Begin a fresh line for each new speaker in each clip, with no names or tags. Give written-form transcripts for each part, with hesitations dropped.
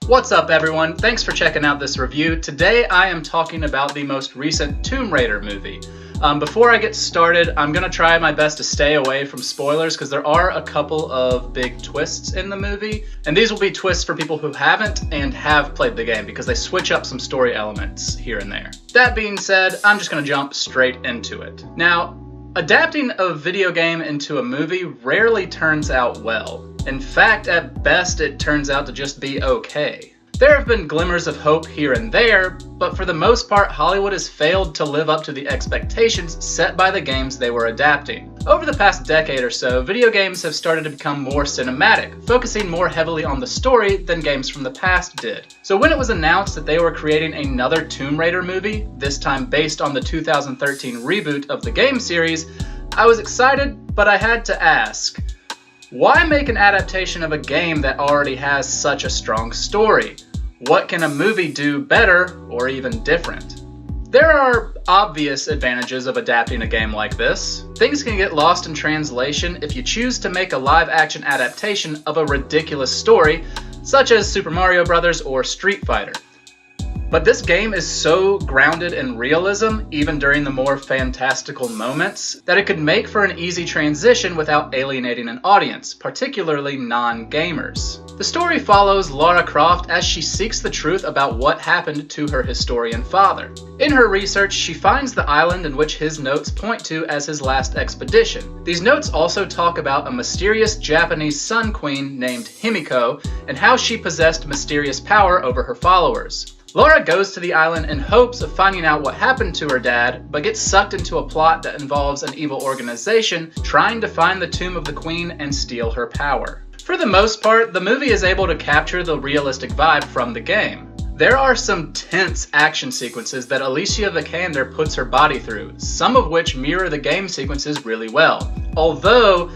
What's up everyone, thanks for checking out this review. Today I am talking about the most recent Tomb Raider movie. Before I get started, I'm going to try my best to stay away from spoilers because there are a couple of big twists in the movie, and these will be twists for people who haven't and have played the game because they switch up some story elements here and there. That being said, I'm just going to jump straight into it. Now, adapting a video game into a movie rarely turns out well. In fact, at best, it turns out to just be okay. There have been glimmers of hope here and there, but for the most part, Hollywood has failed to live up to the expectations set by the games they were adapting. Over the past decade or so, video games have started to become more cinematic, focusing more heavily on the story than games from the past did. So when it was announced that they were creating another Tomb Raider movie, this time based on the 2013 reboot of the game series, I was excited, but I had to ask, why make an adaptation of a game that already has such a strong story? What can a movie do better or even different? There are obvious advantages of adapting a game like this. Things can get lost in translation if you choose to make a live-action adaptation of a ridiculous story, such as Super Mario Bros. Or Street Fighter. But this game is so grounded in realism, even during the more fantastical moments, that it could make for an easy transition without alienating an audience, particularly non-gamers. The story follows Lara Croft as she seeks the truth about what happened to her historian father. In her research, she finds the island in which his notes point to as his last expedition. These notes also talk about a mysterious Japanese sun queen named Himiko and how she possessed mysterious power over her followers. Lara goes to the island in hopes of finding out what happened to her dad, but gets sucked into a plot that involves an evil organization trying to find the tomb of the queen and steal her power. For the most part, the movie is able to capture the realistic vibe from the game. There are some tense action sequences that Alicia Vikander puts her body through, some of which mirror the game sequences really well. Although,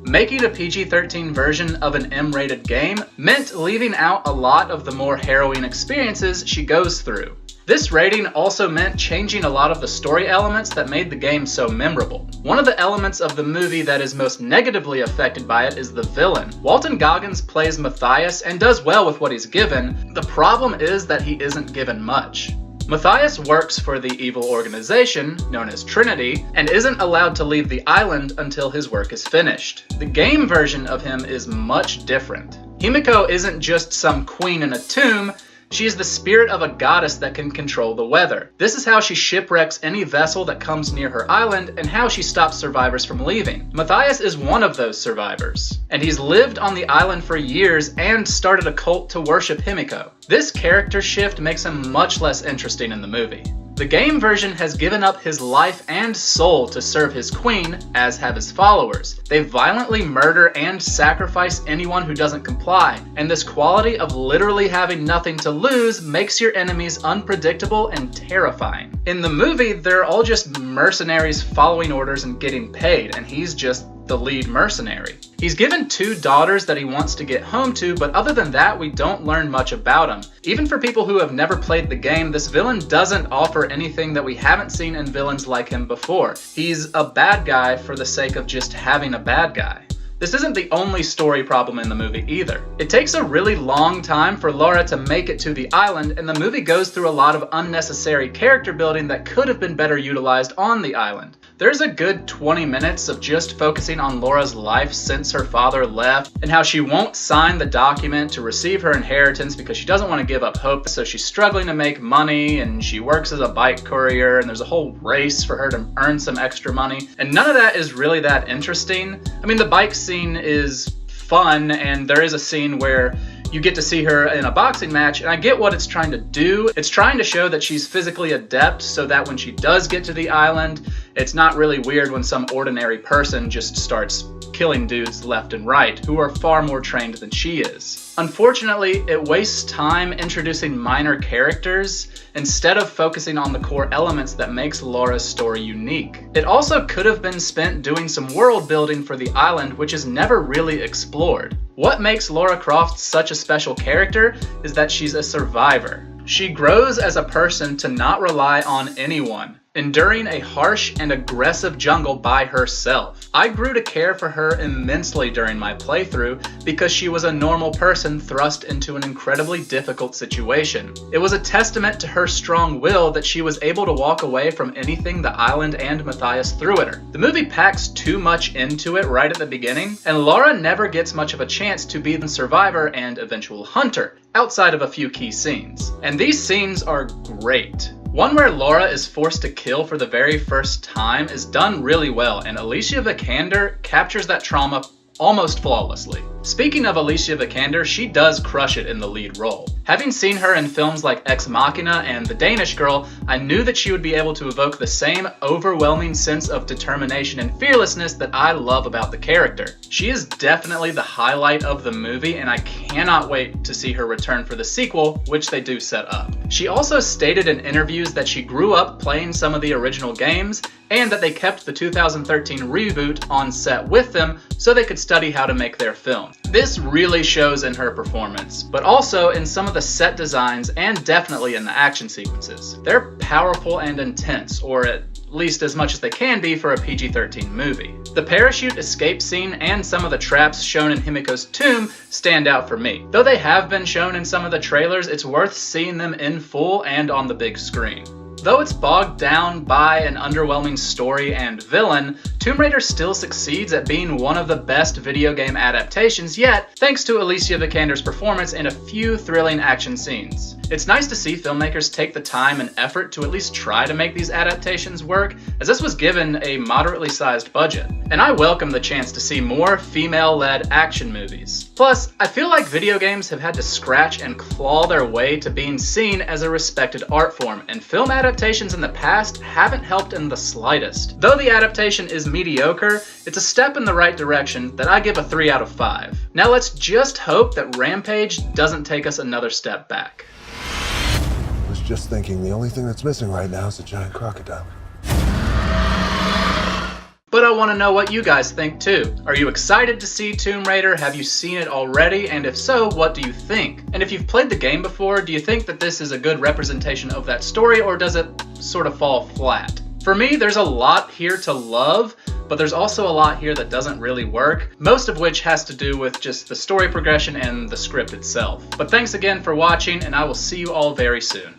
making a PG-13 version of an M-rated game meant leaving out a lot of the more harrowing experiences she goes through. This rating also meant changing a lot of the story elements that made the game so memorable. One of the elements of the movie that is most negatively affected by it is the villain. Walton Goggins plays Matthias and does well with what he's given. The problem is that he isn't given much. Matthias works for the evil organization, known as Trinity, and isn't allowed to leave the island until his work is finished. The game version of him is much different. Himiko isn't just some queen in a tomb, she is the spirit of a goddess that can control the weather. This is how she shipwrecks any vessel that comes near her island and how she stops survivors from leaving. Matthias is one of those survivors, and he's lived on the island for years and started a cult to worship Himiko. This character shift makes him much less interesting in the movie. The game version has given up his life and soul to serve his queen, as have his followers. They violently murder and sacrifice anyone who doesn't comply, and this quality of literally having nothing to lose makes your enemies unpredictable and terrifying. In the movie, they're all just mercenaries following orders and getting paid, and he's just the lead mercenary. He's given 2 daughters that he wants to get home to, but other than that, we don't learn much about him. Even for people who have never played the game, this villain doesn't offer anything that we haven't seen in villains like him before. He's a bad guy for the sake of just having a bad guy. This isn't the only story problem in the movie either. It takes a really long time for Lara to make it to the island, and the movie goes through a lot of unnecessary character building that could have been better utilized on the island. There's a good 20 minutes of just focusing on Laura's life since her father left, and how she won't sign the document to receive her inheritance because she doesn't want to give up hope, so she's struggling to make money, and she works as a bike courier, and there's a whole race for her to earn some extra money, and none of that is really that interesting. I mean, the bike scene is fun, and there is a scene where you get to see her in a boxing match, and I get what it's trying to do. It's trying to show that she's physically adept so that when she does get to the island, it's not really weird when some ordinary person just starts killing dudes left and right who are far more trained than she is. Unfortunately, it wastes time introducing minor characters instead of focusing on the core elements that makes Laura's story unique. It also could have been spent doing some world building for the island, which is never really explored. What makes Lara Croft such a special character is that she's a survivor. She grows as a person to not rely on anyone. enduring a harsh and aggressive jungle by herself. I grew to care for her immensely during my playthrough because she was a normal person thrust into an incredibly difficult situation. It was a testament to her strong will that she was able to walk away from anything the island and Matthias threw at her. The movie packs too much into it right at the beginning, and Lara never gets much of a chance to be the survivor and eventual hunter, outside of a few key scenes. And these scenes are great. One where Lara is forced to kill for the very first time is done really well, and Alicia Vikander captures that trauma almost flawlessly. Speaking of Alicia Vikander, she does crush it in the lead role. Having seen her in films like Ex Machina and The Danish Girl, I knew that she would be able to evoke the same overwhelming sense of determination and fearlessness that I love about the character. She is definitely the highlight of the movie, and I cannot wait to see her return for the sequel, which they do set up. She also stated in interviews that she grew up playing some of the original games, and that they kept the 2013 reboot on set with them so they could study how to make their film. This really shows in her performance, but also in some of the set designs and definitely in the action sequences. They're powerful and intense, or at least as much as they can be for a PG-13 movie. The parachute escape scene and some of the traps shown in Himiko's tomb stand out for me. Though they have been shown in some of the trailers, it's worth seeing them in full and on the big screen. Though it's bogged down by an underwhelming story and villain, Tomb Raider still succeeds at being one of the best video game adaptations yet, thanks to Alicia Vikander's performance in a few thrilling action scenes. It's nice to see filmmakers take the time and effort to at least try to make these adaptations work, as this was given a moderately sized budget. And I welcome the chance to see more female-led action movies. Plus, I feel like video games have had to scratch and claw their way to being seen as a respected art form, and film adaptations in the past haven't helped in the slightest. Though the adaptation is mediocre, it's a step in the right direction that I give a 3 out of 5. Now let's just hope that Rampage doesn't take us another step back.
I was just thinking the only thing that's missing right now is a giant crocodile.
But I want to know what you guys think too. Are you excited to see Tomb Raider? Have you seen it already? And if so, what do you think? And if you've played the game before, do you think that this is a good representation of that story, or does it sort of fall flat? For me, there's a lot here to love, but there's also a lot here that doesn't really work, most of which has to do with just the story progression and the script itself. But thanks again for watching, and I will see you all very soon.